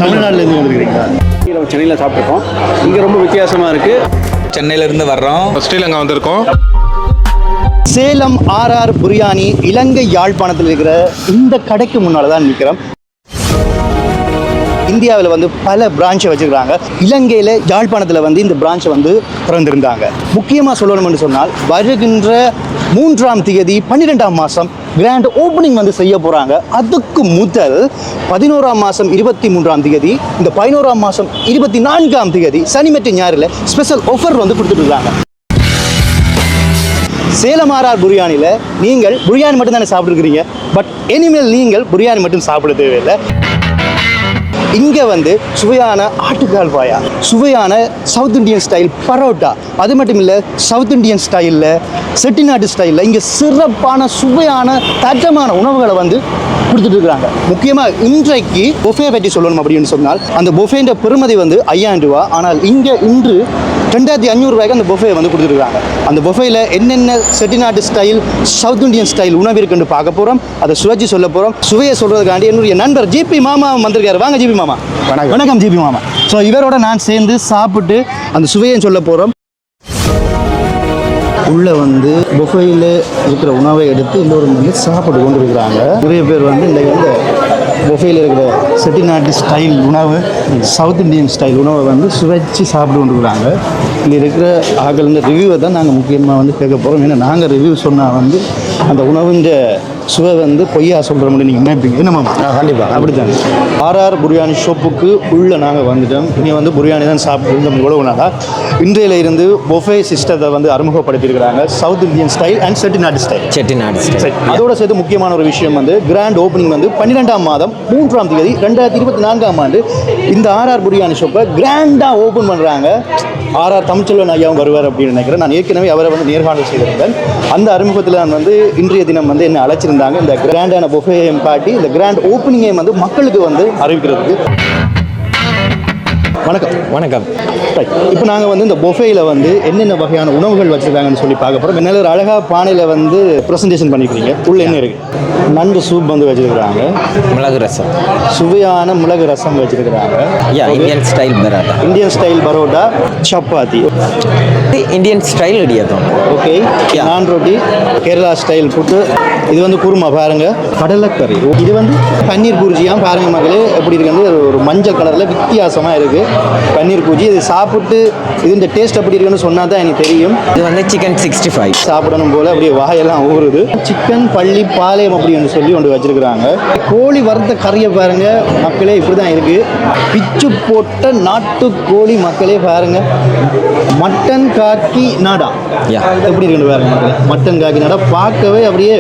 தமிழ்நாட்டிலேருந்து வந்துருக்கிறீங்களா? சென்னையில் சாப்பிட்ருக்கோம். இங்கே ரொம்ப வித்தியாசமாக இருக்குது. சென்னையிலேருந்து வர்றோம். ஸ்ரீலங்கா வந்திருக்கோம். சேலம் ஆர்ஆர் பிரியாணி இலங்கை யாழ்ப்பாணத்தில் இருக்கிற இந்த கடைக்கு முன்னால் தான் நிற்கிறோம். இந்தியாவில் வந்து பல பிரான்ச்சை வச்சுருக்காங்க. இலங்கையில் யாழ்ப்பாணத்தில் வந்து இந்த பிரான்ச்சை வந்து திறந்திருந்தாங்க. முக்கியமாக சொல்லணும்னு சொன்னால் வருகின்ற 3ஆம் தேதி 12ஆம் மாதம் கிராண்ட் ஓப்பனிங் வந்து செய்ய போகிறாங்க. அதுக்கு முதல் 11ஆம் மாதம் 23ஆம் தேதி, இந்த 11ஆம் மாதம் 24ஆம் தேதி சனி மற்றும் ஞாயிறில் ஸ்பெஷல் ஆஃபர் வந்து கொடுத்துட்ருக்காங்க. சேலம் ஆர்ஆர் பிரியாணியில் நீங்கள் பிரியாணி மட்டும் தானே சாப்பிட்ருக்கிறீங்க. பட் இனிமேல் நீங்கள் பிரியாணி மட்டும் சாப்பிட தேவையில்லை. இங்கே வந்து சுவையான ஆட்டுக்கால் பாயா, சுவையான சவுத் இண்டியன் ஸ்டைல் பரோட்டா, அது மட்டும் இல்லை சவுத் இண்டியன் ஸ்டைலில் செட்டிநாட்டு ஸ்டைலில் இங்கே சிறப்பான சுவையான தரமான உணவுகளை வந்து கொடுத்துட்டு இருக்கிறாங்க. முக்கியமாக இன்றைக்கு பொஃபே பற்றி சொல்லணும் அப்படின்னு சொன்னால் அந்த பொஃபேன்ற பெருமதி வந்து 5000 ரூபா. ஆனால் இங்கே இன்று 2500 ரூபாய்க்கு அந்த பொஃபே வந்து கொடுத்துருக்காங்க. அந்த பொஃபேயில் என்னென்ன செட்டிநாட்டு ஸ்டைல் சவுத் இண்டியன் ஸ்டைல் உணவு இருக்குன்னு பார்க்க போகிறோம். அதை சுவைச்சு சொல்ல போகிறோம். சுவையை சொல்கிறதுக்காண்டி என்னுடைய நண்பர் ஜிபி மாமா வந்திருக்காரு. வாங்க ஜிபி மாமா. வணக்கம் ஜிபி மாமா. ஸோ இவரோட நான் சேர்ந்து சாப்பிட்டு அந்த சுவையை சொல்ல போகிறோம். உள்ளே வந்து பொஃபேயில் இருக்கிற உணவை எடுத்து இன்னொரு வந்து சாப்பிட்டு கொண்டு இருக்கிறாங்க. நிறைய பேர் வந்து இந்த பொஃபேயில் இருக்கிற செட்டிநாட்டு ஸ்டைல் உணவு சவுத் இண்டியன் ஸ்டைல் உணவை வந்து சுவைச்சு சாப்பிட்டு கொண்டுருக்குறாங்க. இங்கே இருக்கிற ஆகலின் ரிவ்யூவை தான் நாங்கள் முக்கியமாக வந்து கேட்க போகிறோம். ஏன்னா நாங்கள் ரிவ்யூ சொன்னால் வந்து அந்த உணவுன்ற சுவை வந்து பொய்யா சொல்கிற முடியும் நீங்கள் நினைப்பீங்க. என்னம்மா? கண்டிப்பாக அப்படி தாங்க. ஆர்ஆர் பிரியாணி ஷாப்புக்கு உள்ளே நாங்கள் வந்துட்டோம். இங்கே வந்து பிரியாணி தான் சாப்பிட்டு இவ்வளவு நாளாக இன்றையில இருந்து பொஃபே சிஸ்டத்தை வந்து அறிமுகப்படுத்தியிருக்கிறாங்க. சவுத் இந்தியன் ஸ்டைல் அண்ட் செட்டிநாட்டு ஸ்டைல். அதோட சேர்த்து முக்கியமான ஒரு விஷயம் வந்து கிராண்ட் ஓப்பனிங் வந்து 12ஆம் மாதம் 3ஆம் தேதி 2024ஆம் ஆண்டு இந்த ஆர்ஆர் பிரியாணி ஷாப்பை கிராண்டாக ஓப்பன் பண்ணுறாங்க. ஆர்ஆர் தமிழ்ச்செல்வன் ஐயாவும் வருவார் அப்படின்னு நினைக்கிறேன். நான் ஏற்கனவே அவரை வந்து நேர்காணல் செய்திருந்தேன். அந்த அறிமுகத்தில் நான் வந்து இன்றைய தினம் வந்து என்னை அழைச்சிருந்தாங்க. இந்த கிராண்டான பொஃபேயையும் காட்டி இந்த கிராண்ட் ஓப்பனிங்கையும் வந்து மக்களுக்கு வந்து அறிவிக்கிறதுக்கு. வணக்கம். இப்போ நாங்கள் வந்து இந்த பொஃபேயில் வந்து என்னென்ன வகையான உணவுகள் வச்சுருக்காங்கன்னு சொல்லி பார்க்க போகிறோம். என்னால் ஒரு அழகாக பானையில் வந்து ப்ரெசன்டேஷன் பண்ணிக்கிறீங்க. உள்ள என்ன இருக்குது? நண்டு சூப் வந்து வச்சுருக்கிறாங்க. மிளகு ரசம், சுவையான மிளகு ரசம் வச்சுருக்கிறாங்க. Indian style parotta, chapati, Indian style idiyappam, okay, நான் ரொட்டி, கேரளா ஸ்டைல் புட்டு, இது வந்து குருமா பாருங்க, கடலைக்கறி, இது வந்து பன்னீர் பூர்ஜியாக பாருங்க மக்களே எப்படி இருக்குன்னு ஒரு மஞ்சள் கலரில் வித்தியாசமாக இருக்குது பன்னீர் பூஜி. இது சாப்பிட்டு இது டேஸ்ட் எப்படி இருக்குன்னு சொன்னால் தான் எனக்கு தெரியும். இது வந்து சிக்கன் 65 சாப்பிடணும் போல் அப்படியே வாயெல்லாம் ஊறுது. சிக்கன் பள்ளி பாளையம் அப்படின்னு சொல்லி ஒன்று வச்சிருக்கிறாங்க. கோழி வறுத்த கறியை பாருங்க மக்களே, இப்படி தான் இருக்குது. பிச்சு போட்ட நாட்டுக்கோழி மக்களே பாருங்க. மட்டன் காக்கி நாடா எப்படி இருக்குன்னு பாருங்க மக்களே. மட்டன் காக்கி நாடா பார்க்கவே அப்படியே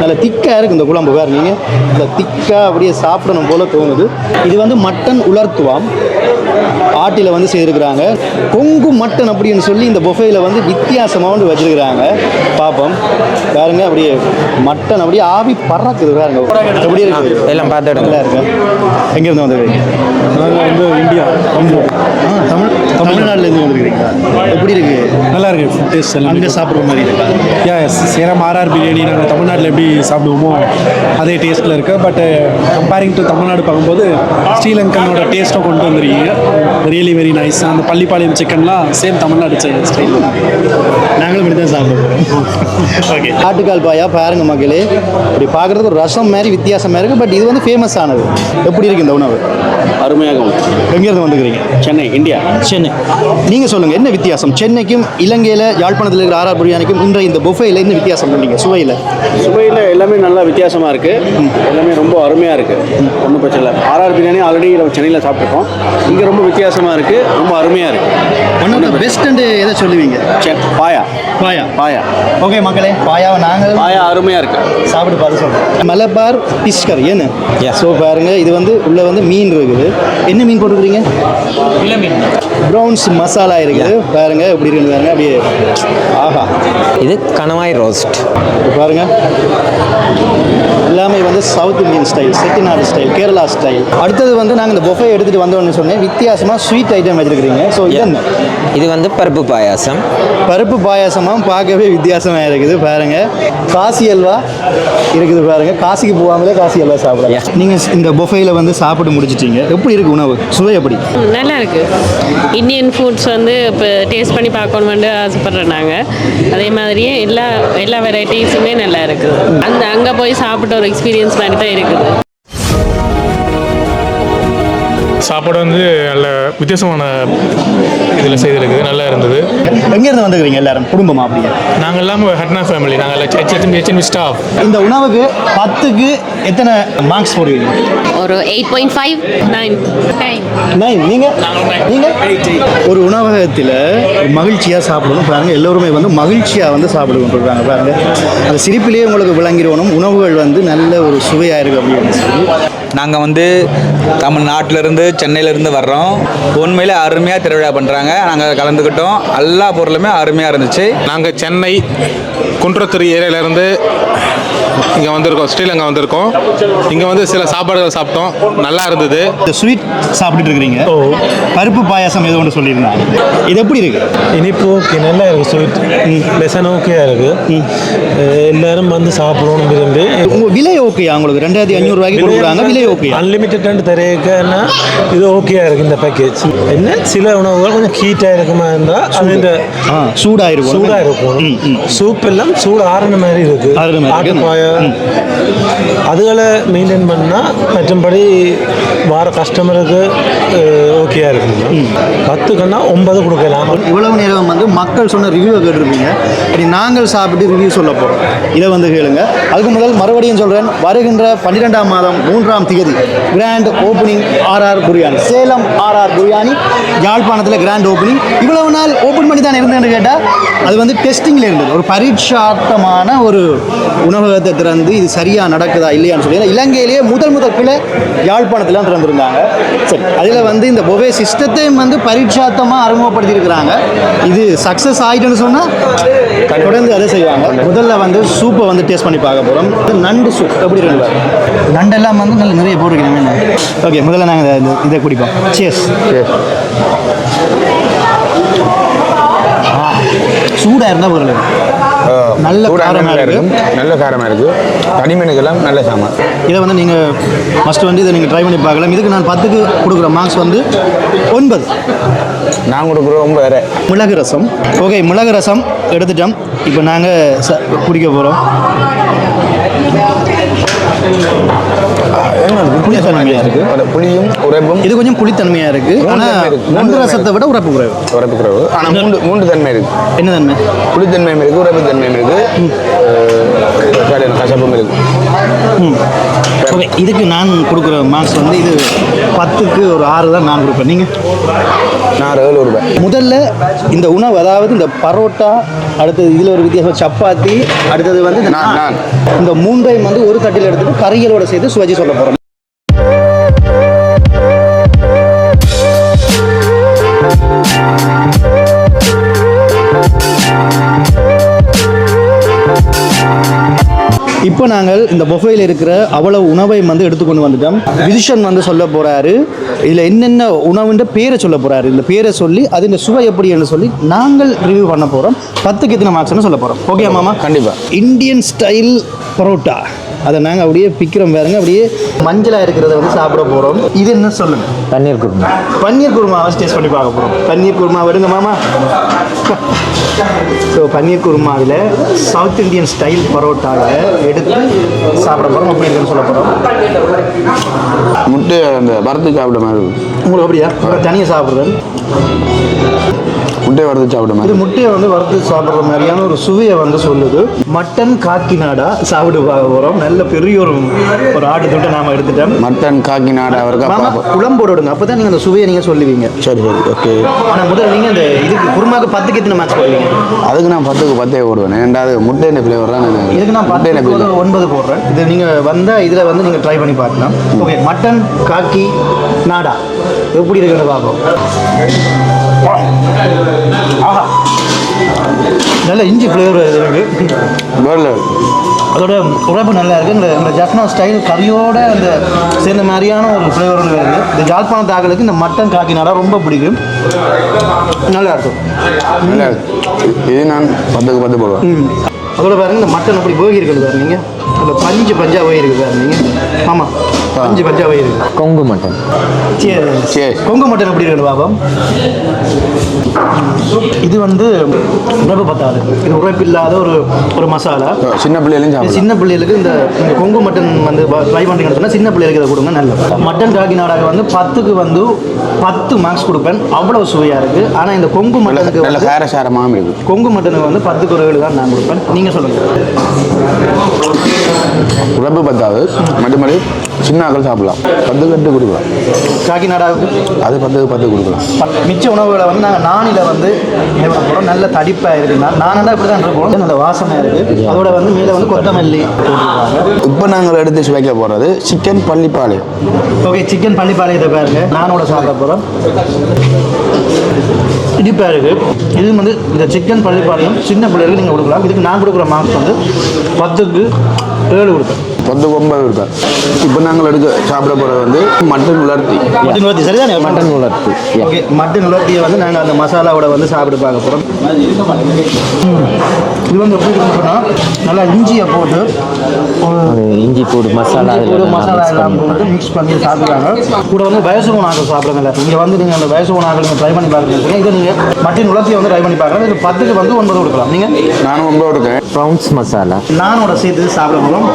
நல்ல திக்காக இருக்குது. இந்த குழம்பு பாருங்க, நீங்கள் இந்த திக்காக அப்படியே சாப்பிடணும் போல் தோணுது. இது வந்து மட்டன் உலர்த்துவாம் ஆட்டில் வந்து செய்திருக்கிறாங்க. கொங்கு மட்டன் அப்படின்னு சொல்லி இந்த பொஃபேயில் வந்து வித்தியாசமாக வந்து வச்சிருக்கிறாங்க. பார்ப்போம் பாருங்க, அப்படியே மட்டன் அப்படியே ஆவி பறக்குது பாருங்க. எப்படி இருக்கு? எல்லாம் பார்த்து நல்லா இருக்கு. எங்கேருந்து வந்துருக்கீங்க? நாங்கள் வந்து இந்தியா, தமிழ்நாட்டிலேருந்து வந்துருக்கிறீங்களா? எப்படி இருக்கு? நல்லா இருக்கு. டேஸ்ட் எல்லாம் அங்கே சாப்பிட்ற மாதிரி இருக்கா? எஸ், சேலம் ஆர்ஆர் பிரியாணி நாங்கள் தமிழ்நாட்டில் எப்படி சாப்பிடுவோமோ அதே டேஸ்ட்டில் இருக்குது. பட் கம்பேரிங் டு தமிழ்நாடு பார்க்கும்போது ஸ்ரீலங்கனோட டேஸ்ட்டை கொண்டு வந்துருக்கீங்க. Really very nice. அந்த பள்ளிப்பாளையம் சிக்கன்லாம் சேம் தமிழ்நாடு ஸ்டைல். நாங்களும் இப்படி தான் சாப்பிடுவோம். ஓகே, ஆட்டுக்கால் பாயா பாருங்க மக்களே. இப்படி பார்க்குறதுக்கு ஒரு ரசம் மாதிரி வித்தியாசமாக இருக்குது. பட் இது வந்து ஃபேமஸ் ஆனது. எப்படி இருக்குது இந்த உணவு? அருமையாகவும். எங்கேருந்து வந்துக்கிறீங்க? சென்னை, இந்தியா. சென்னை. நீங்கள் சொல்லுங்கள், என்ன வித்தியாசம் சென்னைக்கும் இலங்கையில் யாழ்ப்பாணத்தில் இருக்கிற ஆர்ஆர் பிரியாணிக்கும் இன்றைய இந்த பொஃபேயில் என்ன வித்தியாசம் பண்ணீங்க? சுவையில் எல்லாமே நல்லா வித்தியாசமாக இருக்குது. எல்லாமே ரொம்ப அருமையாக இருக்குது. ஒன்றும் பிரச்சனை இல்லை. ஆர்ஆர் பிரியாணி ஆல்ரெடி சென்னையில் சாப்பிட்ருக்கோம். இங்கே ரொம்ப வித்தியாசமாக இருக்குது, ரொம்ப அருமையாக இருக்குது. ஒன் ஆஃப் த பெஸ்ட்டு எதை சொல்லுவீங்க? பாயா. ஓகே மக்களே, பாயாவை நாங்கள் அருமையாக இருக்குது. சாப்பிட்டு பார்த்து சொல்கிறோம். மலபார் ஃபிஷ் கறி என்ன? ஸோ பாருங்க, இது வந்து உள்ளே வந்து மீன் இருக்குது. என்ன மீன் போட்டுக்கிறீங்க? ப்ரௌன்ஸ் மசாலா இருக்குது. பாருங்க எப்படி இருக்குன்னு பாருங்க. அப்படியே ஆஹா. இது கணவாய் ரோஸ்ட் பாருங்க. எல்லாமே வந்து south Indian style, Chettinad style, Kerala style. அடுத்தது வந்து நாங்கள் இந்த பொஃபே எடுத்துகிட்டு வந்தோன்னு சொன்னேன், வித்தியாசமாக ஸ்வீட் ஐட்டம் வச்சுருக்கிறீங்க. ஸோ இது வந்து பருப்பு பாயாசமாக பார்க்கவே வித்தியாசமாக இருக்குது பாருங்கள். காசி அல்வா இருக்குது பாருங்கள். காசிக்கு போகாமலே காசி அல்வா சாப்பிடலாம். நீங்கள் இந்த பொஃபேயில் வந்து சாப்பிட்டு முடிச்சிட்டீங்க. எப்படி எப்படி இருக்குது உணவு சுவை எப்படி? நல்லா இருக்கு. இந்தியன் ஃபுட்ஸ் வந்து இப்போ டேஸ்ட் பண்ணி பார்க்கணுமெண்டு ஆசைப்படுறோம் நாங்கள். அதே மாதிரியே எல்லா வெரைட்டிஸுமே நல்லா இருக்குது. அங்கே போய் சாப்பிட்ட ஒரு எக்ஸ்பீரியன்ஸ் மாதிரி தான் இருக்குது. சாப்பாடு வந்து நல்ல வித்தியாசமான இதில் செய்திருக்குது, நல்லா இருந்தது. எங்கேருந்து வந்துக்கிறீங்க எல்லாரும் குடும்பமா அப்படியே? நாங்கள் எல்லாமே ஹட்னா ஃபேமிலி, நாங்கள் ஹெச்என்பி ஸ்டாஃப். இந்த உணவுக்கு 10க்கு எத்தனை மார்க்ஸ் போடுவீங்க? ஒரு 8.5 9. நீங்கள் ஒரு உணவகத்தில் மகிழ்ச்சியாக சாப்பிடணும் பாருங்க. எல்லோருமே வந்து மகிழ்ச்சியாக வந்து சாப்பிடுவோம் சொல்கிறாங்க பாருங்க. அந்த சிரிப்பிலேயே உங்களுக்கு விளங்கிடணும் உணவுகள் வந்து நல்ல ஒரு சுவையாக இருக்குது அப்படின்னு சொல்லி. நாங்கள் வந்து தமிழ்நாட்டிலேருந்து சென்னையிலேருந்து வர்றோம். உண்மையிலே அருமையாக திருவிழா பண்ணுறாங்க. நாங்கள் கலந்துக்கிட்டோம். எல்லா பொருளுமே அருமையாக இருந்துச்சு. நாங்கள் சென்னை குன்றத்தூர் ஏரியாவிலேருந்து இங்கே வந்திருக்கோம், ஸ்ரீலங்கா வந்திருக்கோம். இங்கே வந்து சில சாப்பாடுகள் சாப்பிட்டோம், நல்லா இருந்தது. இந்த ஸ்வீட் சாப்பிட்டுட்டு இருக்கிறீங்க, பருப்பு பாயாசம் ஏதோ ஒன்று சொல்லியிருந்தாங்க, இது எப்படி இருக்கு? இனிப்பு ஓகே, நல்லா இருக்குது. ஸ்வீட் லெசன் ஓகேயா இருக்குது. எல்லாரும் வந்து சாப்பிடணும் விரும்பி. உங்கள் விலை ஓகேயா? உங்களுக்கு 2500 ரூபாய்க்கு கொடுக்குறாங்க, விலை ஓகே? அன்லிமிட்டட் தரேன்னா இது ஓகேயா இருக்குது இந்த பேக்கேஜ். என்ன சில உணவுகள் கொஞ்சம் ஹீட்டாக இருக்குமா இருந்தால் அது இந்த சூடாக இருக்கும். சூப் எல்லாம் சூடு ஆறுன மாதிரி இருக்குது. ஆட்டுப்பாயா அதுகளை மெயின்டைன் பண்ணால் மற்றபடி வார கஸ்டமருக்கு ஓகேயா இருக்குங்க. 10க்குன்னா 9 கொடுக்கலாம். இவ்வளவு நேரம் வந்து மக்கள் சொன்ன ரிவ்யூ கேட்டிருப்பீங்க. இப்படி நாங்கள் சாப்பிட்டு ரிவ்யூ சொல்ல போகிறோம், இதை வந்து கேளுங்க. அதுக்கு முதல் மறுபடியும் சொல்கிறேன், வருகின்ற 12ஆம் மாதம் 3ஆம் தேதி grand opening RR biryani, Salem RR biryani யாழ்ப்பாணத்தில் கிராண்ட் ஓப்பனிங். இவ்வளவு நாள் ஓப்பன் பண்ணி தான் இருந்தேன்னு கேட்டால் அது வந்து டெஸ்டிங்கில் இருந்தது. ஒரு பரீட்சார்த்தமான ஒரு உணவகத்தை திறந்து இது சரியாக நடக்குதா இல்லையான்னு சொல்லி, இலங்கையிலேயே முதல் கிளை யாழ்ப்பாணத்தில் திறந்துருந்தாங்க. சரி, அதில் வந்து இந்த பொவே சிஸ்டத்தையும் வந்து பரீட்சார்த்தமாக அறிமுகப்படுத்தியிருக்கிறாங்க. இது சக்ஸஸ் ஆகிட்டுன்னு சொன்னால் தொடர்ந்து அதை செய்வாங்க. முதல்ல வந்து சூப்பை வந்து டேஸ்ட் பண்ணி பார்க்க போகிறோம். நண்டு சூப் எப்படி இருக்கு? நண்டெல்லாம் வந்து நல்ல நிறைய போட்டுருக்கீங்க. ஓகே, முதல்ல நாங்கள் இதை குடிப்போம். சேஸ். சூடாக இருந்தால் ஒரு நல்ல காரமாக இருக்குது. நல்ல காரமாக இருக்குது. தனிமீனுக்கெல்லாம் நல்ல சாமான். இதை வந்து நீங்கள் ஃபஸ்ட்டு வந்து இதை நீங்கள் ட்ரை பண்ணி பார்க்கலாம். இதுக்கு நான் 10க்கு கொடுக்குற மார்க்ஸ் வந்து 9. நான் கொடுக்குறோம் 9 வேறு. மிளகு ரசம். ஓகே, மிளகு ரசம் எடுத்துட்டோம். இப்போ நாங்கள் குடிக்க போகிறோம். புளித்தன்மையாக இருக்குது. புளியும் உரைப்பும். இது கொஞ்சம் புளித்தன்மையாக இருக்குது. ஆனால் நண்டு ரசத்தை விட உரைப்பு குறைவு. ஆனால் மூன்று தன்மை இருக்குது. என்ன தன்மை? புளித்தன்மையும் இருக்குது, உரைப்பு தன்மையும் இருக்குது, கசப்பும் இருக்குது. ஓகே, இதுக்கு நான் கொடுக்குற மார்க்ஸ் வந்து இது 10க்கு ஒரு 6 தான் நான் கொடுப்பேன். நீங்கள்? நான் 7 ரூபாய். முதல்ல இந்த உணவு, அதாவது இந்த பரோட்டா, அடுத்தது இதில் ஒரு வித்தியாசம் சப்பாத்தி, அடுத்தது வந்து இந்த மூன்றையும் வந்து ஒரு தட்டில் எடுத்துட்டு கறிகளோட சேர்த்து சுவைச்சு சொல்ல போகிறோம். இப்போ நாங்கள் இந்த பொஃபேயில் இருக்கிற அவ்வளவு உணவை வந்து எடுத்துக்கொண்டு வந்துட்டோம். விதிஷன் வந்து சொல்ல போகிறாரு, இதில் என்னென்ன உணவுன்ற பேரை சொல்ல போகிறாரு. இந்த பேரை சொல்லி அது இந்த சுவை எப்படி என்று சொல்லி நாங்கள் ரிவ்யூ பண்ண போகிறோம். 10க்கு எத்தனை மார்க்ஸ்னு சொல்ல போகிறோம். ஓகே மாமா? கண்டிப்பாக. இந்தியன் ஸ்டைல் பரோட்டா, அதை நாங்கள் அப்படியே பிக்கிறோம் பாருங்க. அப்படியே மஞ்சளாக இருக்கிறத வந்து சாப்பிட போகிறோம். இது என்ன சொல்லுங்கள்? பன்னீர் குருமா. பன்னீர் குருமாவை டேஸ்ட் பண்ணி பார்க்க போகிறோம். பன்னீர் குருமா விடுங்க மாமா. ஸோ பன்னீர் குருமாவில் சவுத் இந்தியன் ஸ்டைல் பரோட்டாவில் எடுத்து சாப்பிட போகிறோம். அப்படி இருக்குன்னு சொல்ல போகிறோம். முட்டை அந்த வறுத்து சாப்பிட மாதிரி உங்களுக்கு அப்படியா? தனியாக சாப்பிட்றேன். முட்டையை வறுத்து சாப்பிட மாதிரி. இது முட்டையை வந்து வறுத்து சாப்பிட்ற மாதிரியான ஒரு சுவையை வந்து சொல்லுது. மட்டன் காக்கிநாடா சாப்பிட்டு பார்க்க போகிறோம். நல்ல பெரிய ஒரு ஆட்டு தொட்டை நாம் எடுத்துட்டோம். மட்டன் காக்கிநாடா அவருக்கு உடம்போடு விடுங்க, அப்போ தான் நீங்கள் அந்த சுவையை நீங்கள் சொல்லுவீங்க. சரி சரி, ஓகே. ஆனால் முதல்ல நீங்கள் இந்த இதுக்கு குருமாவுக்கு 10க்கு எத்தனை மார்க்ஸ் போடுவீங்க? அதுக்கு நான் 10க்கு 10 போடுவேன். ரெண்டாவது முட்டையின் ஃப்ளேவர் தான். இதுக்கு நான் 10க்கு 9 போடுறேன். இது நீங்கள் வந்தால் இதில் வந்து நீங்கள் ட்ரை பண்ணி பார்க்கலாம். ஓகே, மட்டன் காக்கி நாடா எப்படி இருக்குன்னு பார்ப்போம். ஆஹா, நல்ல இஞ்சி ஃப்ளேவர் இருக்குது. அதோட உழைப்பு நல்லா இருக்குது. இந்த ஜஃப்னா ஸ்டைல் கறியோட அந்த சேர்ந்த மாதிரியான ஒரு ஃப்ளேவர் வருது. இந்த ஜாழ்ப்பாணத்து ஆக்களுக்கு இந்த மட்டன் காக்கினாடா ரொம்ப பிடிக்கும். நல்லா இருக்கும். நல்லா இது நான் 10க்கு 10 போடுவேன். அதோட பாருங்க, இந்த மட்டன் அப்படி போகி இருக்குது பாரு. நீங்கள் அந்த பஞ்சாக போகி இருக்குது பாரு. நீங்கள் ஆமாம் 5 பச்சை வயிறு. கொங்கு மட்டன். சரி, கொங்கு மட்டன் எப்படி இருக்கு பாபம்? இது வந்து உழைப்பு பத்தாது. இது உழைப்பு இல்லாத ஒரு மசாலா. சின்ன பிள்ளைகளும் சின்ன பிள்ளைகளுக்கு இந்த கொங்கு மட்டன் வந்து ட்ரை பண்ணுறீங்கன்னு சொன்னால் சின்ன பிள்ளைகளுக்கு இதை கொடுங்க நல்லது. மட்டன் காக்கிநாடாக வந்து 10க்கு வந்து 10 மார்க்ஸ் கொடுப்பேன். அவ்வளவு சுவையாக இருக்குது. ஆனால் இந்த கொங்கு மட்டனுக்கு நல்ல காரசாரமாக இருக்குது. கொங்கு மட்டனுக்கு வந்து 10க்கு ஒரு 7 தான் நான் கொடுப்பேன். நீங்கள் சொல்லுங்கள். உழைப்பு பத்தாது, மட்டுமடி சின்ன ஆக்கள் சாப்பிடலாம். 10 கட்டு கொடுக்கலாம். காக்கிநாடாவுக்கு அது 10க்கு 10 கொடுக்கலாம். மிச்ச உணவுகளை வந்து நாங்கள் நானில் வந்து என்ன பண்ண போகிறோம், நல்ல தடிப்பாக இருக்குன்னா நானெல்லாம் இப்படி தான் இருப்போம். நல்ல வாசனை இருக்குது. அதோட வந்து மேலே வந்து கொத்தமல்லி போட்டுருக்காங்க. இப்போ நாங்கள் எடுத்து சுவைக்க போகிறது சிக்கன் பள்ளிப்பாளையம். ஓகே, சிக்கன் பள்ளிப்பாளையத்தை பாருங்க. நானோட சாப்பிட போகிறோம். இடிப்பாக இருக்குது. இது வந்து இந்த சிக்கன் பள்ளிப்பாளையம் சின்ன பிள்ளைகளுக்கு நீங்கள் கொடுக்கலாம். இதுக்கு நான் கொடுக்குற மார்க்ஸ் வந்து 10க்கு 7 கொடுப்பேன். 10க்கு 9 இருப்பேன். இப்போ நாங்கள் சாப்பிட போகிறது வந்து மட்டன் உலர்த்தி. மட்டன் உலர்த்தி சரிதானே? மட்டன் உலர்த்தி. ஓகே, மட்டன் உலர்த்தியை வந்து நாங்கள் அந்த மசாலாவோட வந்து சாப்பிட்டு பார்க்க போகிறோம். இது வந்து எப்படி இருக்குன்னா நல்லா இஞ்சியை போட்டு இஞ்சி பூடு மசாலா எல்லாம் போட்டு மிக்ஸ் பண்ணி சாப்பிடுறாங்க. கூட வந்து வயசு நாங்கள் சாப்பிட்றதில்ல. இங்கே வந்து நீங்கள் அந்த வயசு நாங்கள் நீங்கள் ட்ரை பண்ணி பார்க்குறீங்க. இதை நீங்கள் மட்டன் உலர்த்தியை வந்து ட்ரை பண்ணி பார்க்கலாம். இது 10க்கு வந்து 9 கொடுக்கலாம். நீங்கள் நானும் 9 இருக்கேன். ப்ரௌன்ஸ் மசாலா நானோட சேர்த்து சாப்பிட போகிறோம்.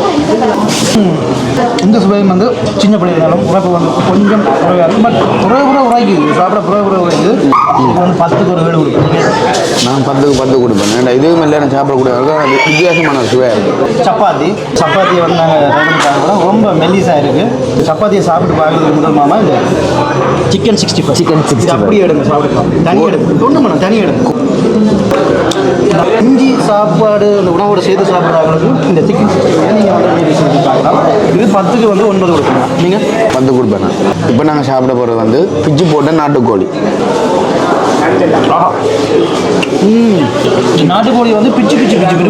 இந்த சுவையும் வந்து சின்ன பிள்ளைகளும் உரைப்பு வந்து கொஞ்சம் குறைவாக இருக்கும். பட் உரைக்குது சாப்பிட உரைக்குது. இது வந்து 10க்கு ஒரு 7 கொடுப்பேன். நான் 10க்கு 10 கொடுப்பேன். ஏன்னா இதுவும் இல்லை சாப்பிடக்கூடிய வித்தியாசமான சுவையாக இருக்குது. சப்பாத்தியை வந்து நாங்கள் ட்ரை பண்ணி பார்க்குறோம். ரொம்ப மெல்லிஸாக இருக்குது. சப்பாத்தியை சாப்பிட்டு பார்க்குறதுக்கு முதல் மாமா இந்த சிக்கன் 65 அப்படியே எடுங்க சாப்பிடலாம். தனி எடுங்க ஒன்றும் பண்ண தனி எடுங்க. இஞ்சி சாப்பாடு இந்த உணவோட சேர்த்து சாப்பிட்றாங்களுக்கு இந்த சிக்கன் 65 நீங்கள் வந்து செஞ்சு பார்க்கலாம். இது 10க்கு வந்து 9 கொடுக்கணும். நீங்கள் 10 கொடுப்பேன். இப்போ நாங்கள் சாப்பிட போகிறது வந்து பிச்சு போட்ட நாட்டுக்கோழி. நாட்டுக்கோழி வந்து பிச்சு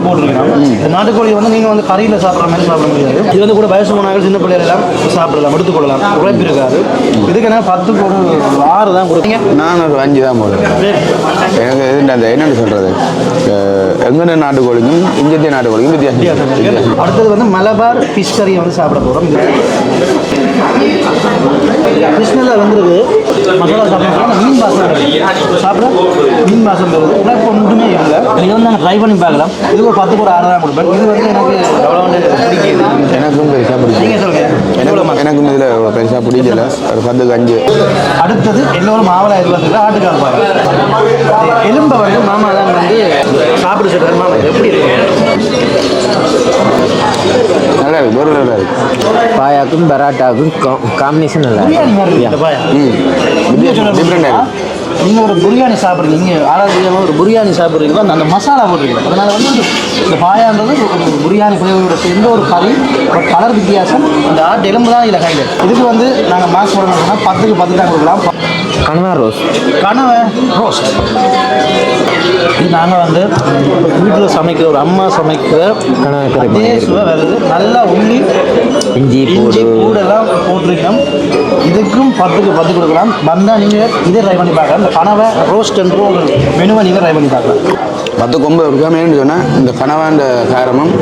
போட்டுருக்கணும். இந்த நாட்டுக்கோழி வந்து நீங்கள் வந்து கறியில் சாப்பிட்ற மாதிரி சாப்பிட முடியாது. இது வந்து கூட வயசு போனாலும் சின்ன பிள்ளைகள் எல்லாம் சாப்பிடலாம், எடுத்துக்கொள்ளலாம். உழைப்பு இருக்காது. இதுக்கு என்ன 10க்கு ஒரு 6 தான் கொடுப்பீங்க. நான் ஒரு 5 தான் போடுறேன். எனக்கு அந்த என்னென்னு சொல்கிறது, எங்கன நாட்டுக்கோழிக்கும் இந்திய நாட்டுக்கோழிக்கும் வித்தியாசம். அடுத்தது வந்து மலபார் ஃபிஷ் கறியை வந்து சாப்பிட போகிறோம். ஃபிஷ்னில் வந்துருக்கு மசாலா சாப்பிட்றோம். மீன் வாசம் சாப்பிட மீன் வாசம் வருது. உழைப்பு ஒன்றுமே இல்லை. இது வந்து நாங்கள் ட்ரை பண்ணி பார்க்கலாம். இதுக்கு ஒரு 10க்கு ஒரு 6 தான் கொடுப்பேன். இது வந்து எனக்கு எவ்வளோ பிடிக்குது. எனக்கும் பெருசாக பிடிக்கும். நீங்கள் சொல்லுங்கள். எனக்கும் இதில் பெருசாக பிடிக்கல. ஒரு 10க்கு 5. அடுத்தது எல்லோரும் மாவளா எதிர்பார்த்துக்கிற ஆட்டுக்கால் பாரு. எலும்பை வந்து மாமா தான் வந்து சாப்பிட சொல்கிறார். மாமா எப்படி இருக்கு? நல்லா இருக்குது. ஒரு நல்லா இருக்குது. பாயாக்கும் பராட்டாவுக்கும் காம்பினேஷன் நல்லா பிரியாணி மாதிரி இருக்கு இந்த பாயா. டிஃப்ரெண்டாக நீங்கள் ஒரு பிரியாணி சாப்பிட்றீங்க. நீங்கள் ஆரோக்கியமாக ஒரு பிரியாணி சாப்பிட்றீங்களோ அந்த மசாலா போட்டுருக்கீங்க. அதனால் வந்து இந்த பாயான்றது ஒரு பிரியாணி ஃப்ளேவரோட சேர்ந்த ஒரு கறி, ஒரு கலர் வித்தியாசம். அந்த ஆட்டு எலும்பு தான் இதில் கையில். இதுக்கு வந்து நாங்கள் மார்க்ஸ் போடணும்னா 10க்கு 10 தான் கொடுக்கலாம். கனவா ரோஸ்ட் இது நாங்கள் வந்து வீட்டில் சமைக்கிற ஒரு அம்மா சமைக்கிற அதே சுவை வருது. நல்லா உள்ளி இஞ்சி பூடெல்லாம் போட்டிருக்கோம். இதுக்கும் 10க்கு 10 கொடுக்கலாம். வந்தால் நீங்கள் இதே ட்ரை பண்ணி பார்க்கலாம். இந்த கனவை ரோஸ்ட் என்று ஒரு மெனுவை நீங்கள் ட்ரை பண்ணி பார்க்கலாம். 10க்கு 9 இருக்காமேன்னு சொன்னால் இந்த கனவாண்ட காரமும்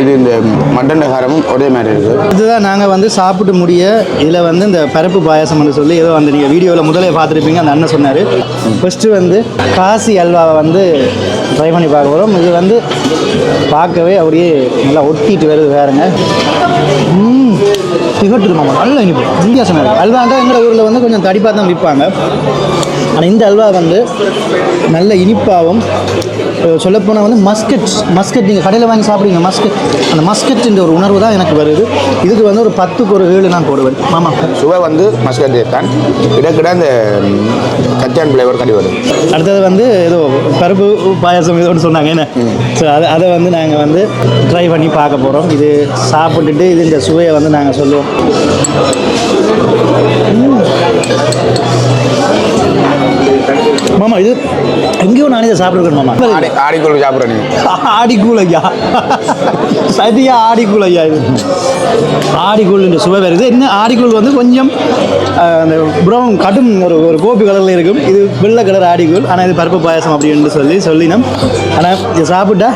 இது இந்த மட்டன் காரமும் ஒரே மாதிரி இருக்குது. இதுதான் நாங்கள் வந்து சாப்பிட்டு முடிய இதில் வந்து இந்த பருப்பு பாயாசம்னு சொல்லி ஏதோ வந்து நீங்கள் வீடியோவில் முதலே பார்த்துருப்பீங்க. அந்த அண்ணன் சொன்னார். ஃபஸ்ட்டு வந்து காசி அல்வாவை வந்து ட்ரை பண்ணி பார்க்க போகிறோம். இது வந்து பார்க்கவே அப்படியே நல்லா ஒட்டிட்டு வருது வேறுங்க. திகட்டுருமாமா நல்ல இனிப்பு வித்தியாசமாக இருக்குது. அல்வாண்டா எங்கள் ஊரில் வந்து கொஞ்சம் தடிப்பாக தான் விற்பாங்க. ஆனால் இந்த அல்வா வந்து நல்ல இனிப்பாகவும் சொல்லப்போனால் வந்து மஸ்கட் நீங்கள் கடையில் வாங்கி சாப்பிடுவீங்க அந்த மஸ்கட்ன்ற ஒரு உணர்வு தான் எனக்கு வருது. இதுக்கு வந்து ஒரு 10க்கு ஒரு 7 நான் போடுவேன். ஆமாம், சுவை வந்து மஸ்கட் தான் கிட்ட அந்த கச்சான் ஃப்ளேவர் கடி வரும். அடுத்தது வந்து ஏதோ பருப்பு பாயாசம் ஏதோன்னு சொன்னாங்க என்ன. ஸோ அதை வந்து நாங்கள் வந்து ட்ரை பண்ணி பார்க்க போகிறோம். இது சாப்பிட்டுட்டு இது இந்த சுவையை வந்து நாங்கள் சொல்லுவோம். மாமா இது எங்கேயோ நானே இதை சாப்பிட்ருக்கேன் மாமா. ஆடிக்கூழ் சாப்பிட்றேன். ஆடிக்கூழ் ஐயா, சரியா ஆடிக்கூழ் ஐயா. இது ஆடிக்கூழ் இந்த சுவை வருது. என்ன ஆடிக்கூழ் வந்து கொஞ்சம் அந்த ப்ரௌன் கடும் ஒரு கோபி கலரில் இருக்கும். இது வெள்ளை கலர் ஆடிக்கூழ். ஆனால் இது பருப்பு பாயாசம் அப்படின்னு சொல்லினோம். ஆனால் இது சாப்பிட்டா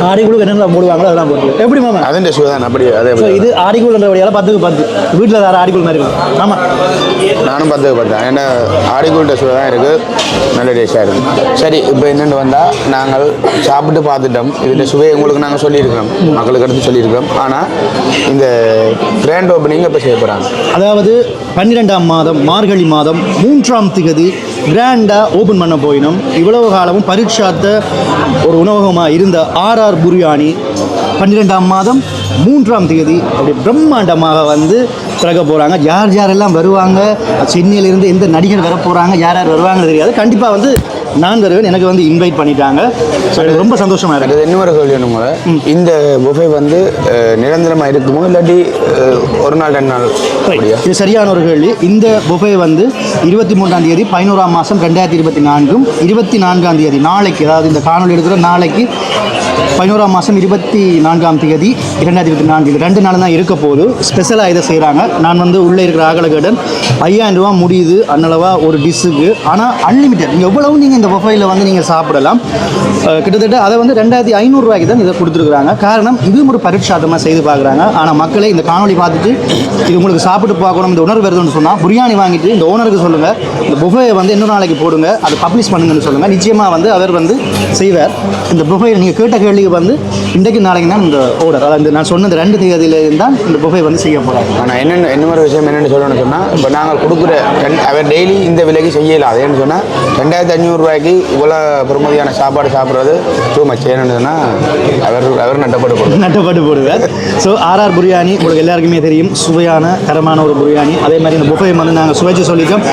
ஆடிக்குழு என்னென்ன போடுவாங்களோ அதெல்லாம் போட்டு எப்படி மாமா அதன் சுவை தான் அப்படி அதே ஸோ இது ஆடிக்குழுன்றபடியால் 10க்கு 10 வீட்டில் வேறு ஆடிக்குழு மாதிரி இருக்கும் ஆமாம் நானும் 10க்கு 10 ஏன்னா ஆடிக்குள்கிட்ட சுவை தான் இருக்குது நல்ல டேஸ்டாக இருக்குது சரி இப்போ என்னென்னு வந்தால் நாங்கள் சாப்பிட்டு பார்த்துட்டோம் இதில் சுவை உங்களுக்கு நாங்கள் சொல்லியிருக்கிறோம் மக்களுக்கு எடுத்து சொல்லியிருக்கிறோம் ஆனால் இந்த கிராண்ட் ஓப்பனிங் இப்போ செய்ய போகிறாங்க அதாவது 12ஆம் மாதம் மார்கழி மாதம் 3ஆம் திகதி கிராண்டாக ஓப்பன் பண்ண போயினோம் இவ்வளவு காலமும் பரீட்சாத்த ஒரு உணவகமாக இருந்த ஆர்ஆர் பிரியாணி 12ஆம் மாதம் 3ஆம் தேதி அப்படி பிரம்மாண்டமாக வந்து திறக்க போகிறாங்க. யார் யாரெல்லாம் வருவாங்க, சென்னையிலேருந்து எந்த நடிகர் வர போகிறாங்க, யார் யார் வருவாங்கன்னு தெரியாது. கண்டிப்பாக வந்து நான் வருவேன், எனக்கு வந்து இன்வைட் பண்ணிட்டாங்க. ஸோ எனக்கு ரொம்ப சந்தோஷமாக இருக்குது. இன்னொரு சொல்லணும், இந்த புஃபே வந்து நிரந்தரமாக இருக்குமோ இல்லாட்டி ஒரு நாள் 2 நாள்? இது சரியான ஒரு கேள்வி. இந்த புஃபே வந்து 23ஆம் தேதி 11ஆம் மாதம் 2024 24ஆம் தேதி நாளைக்கு, அதாவது இந்த காணொலி எடுக்கிற நாளைக்கு 11ஆம் மாதம் 24ஆம் தேதி 2024 2 நாள் தான் இருக்க போது. ஸ்பெஷலாக இதை செய்கிறாங்க. நான் வந்து உள்ளே இருக்கிற ஆகலகடன் 5000 ரூபா முடியுது அன்னளவா ஒரு டிஷ்ஷுக்கு. ஆனால் அன்லிமிட்டட், நீங்கள் எவ்வளவு நீங்கள் இந்த புஃபேயில் வந்து நீங்கள் சாப்பிடலாம். கிட்டத்தட்ட அதை வந்து 2500 ரூபாய்க்கு தான் இதை கொடுத்துருக்குறாங்க. காரணம் இதுவும் ஒரு பரீட்சாத்தமாக செய்து பார்க்குறாங்க. ஆனால் மக்களே இந்த காணொலி பார்த்துட்டு இது உங்களுக்கு சாப்பிட்டு பார்க்கணும், இந்த உணர்வு வருதுன்னு சொன்னால் பிரியாணி வாங்கிட்டு இந்த ஓனருக்கு சொல்லுங்கள், இந்த புஃபே வந்து இன்னொரு நாளைக்கு போடுங்க, அதை பப்ளிஷ் பண்ணுங்கன்னு சொல்லுங்கள். நிச்சயமாக வந்து அவர் வந்து செய்வார். இந்த புஃபே நீங்கள் கேட்ட கேள்விக்கு வந்து இன்றைக்கு நாளைக்கு தான் இந்த ஆர்டர், அதாவது நான் சொன்ன இந்த 2 தேதியிலேருந்து தான் இந்த புஃபே வந்து செய்ய போகிறாங்க. ஆனால் இன்னொரு விஷயம் என்னென்னு சொல்லணும்னு சொன்னால், இப்போ நாங்கள் கொடுக்குற அவர் டெய்லி இந்த விலைக்கு செய்யலாம். ஏன்னு சொன்னால் 2500 ரூபாய்க்கு இவ்வளோ பெருமதியான சாப்பாடு சாப்பிட்றது டூ மச். ஏன்னு சொன்னால் அவர் நட்டப்பட்டு போடுவார். ஸோ ஆர்ஆர் பிரியாணி உங்களுக்கு எல்லாருக்குமே தெரியும், சுவையான தரமான ஒரு பிரியாணி. அதே மாதிரி இந்த புஃபே வந்து நாங்கள் சுவைச்சு சொல்லிட்டோம்.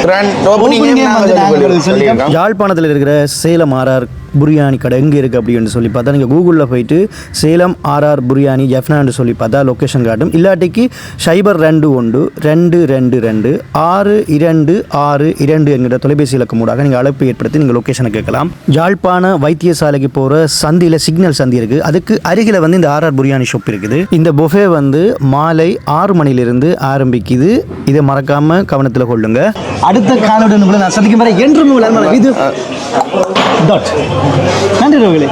யாழ்ப்பாணத்தில் இருக்கிற சேலம் ஆர்ஆர் பிரியாணி கடை எங்கே இருக்குது அப்படின்னு சொல்லி பார்த்தா நீங்கள் கூகுளில் போயிட்டு சேலம் ஆர்ஆர் பிரியாணி எஃப்னான்னு சொல்லி பார்த்தா லொக்கேஷன் காட்டும். இல்லாட்டிக்கு 021-222-6262 என்கிற தொலைபேசி இலக்கம் மூடாக நீங்கள் அழைப்பு ஏற்படுத்தி நீங்கள் லொக்கேஷனை கேட்கலாம். யாழ்ப்பாண வைத்தியசாலைக்கு போகிற சந்தியில் சிக்னல் சந்தி இருக்குது, அதுக்கு அருகில் வந்து இந்த ஆர்ஆர் பிரியாணி ஷாப் இருக்குது. இந்த புஃபே வந்து மாலை 6 மணிலிருந்து ஆரம்பிக்குது. இதை மறக்காமல் கவனத்தில் கொள்ளுங்க. அடுத்த காலோட நான் சந்திக்கும் வரை என்று இது நன்றி ரோகிலே.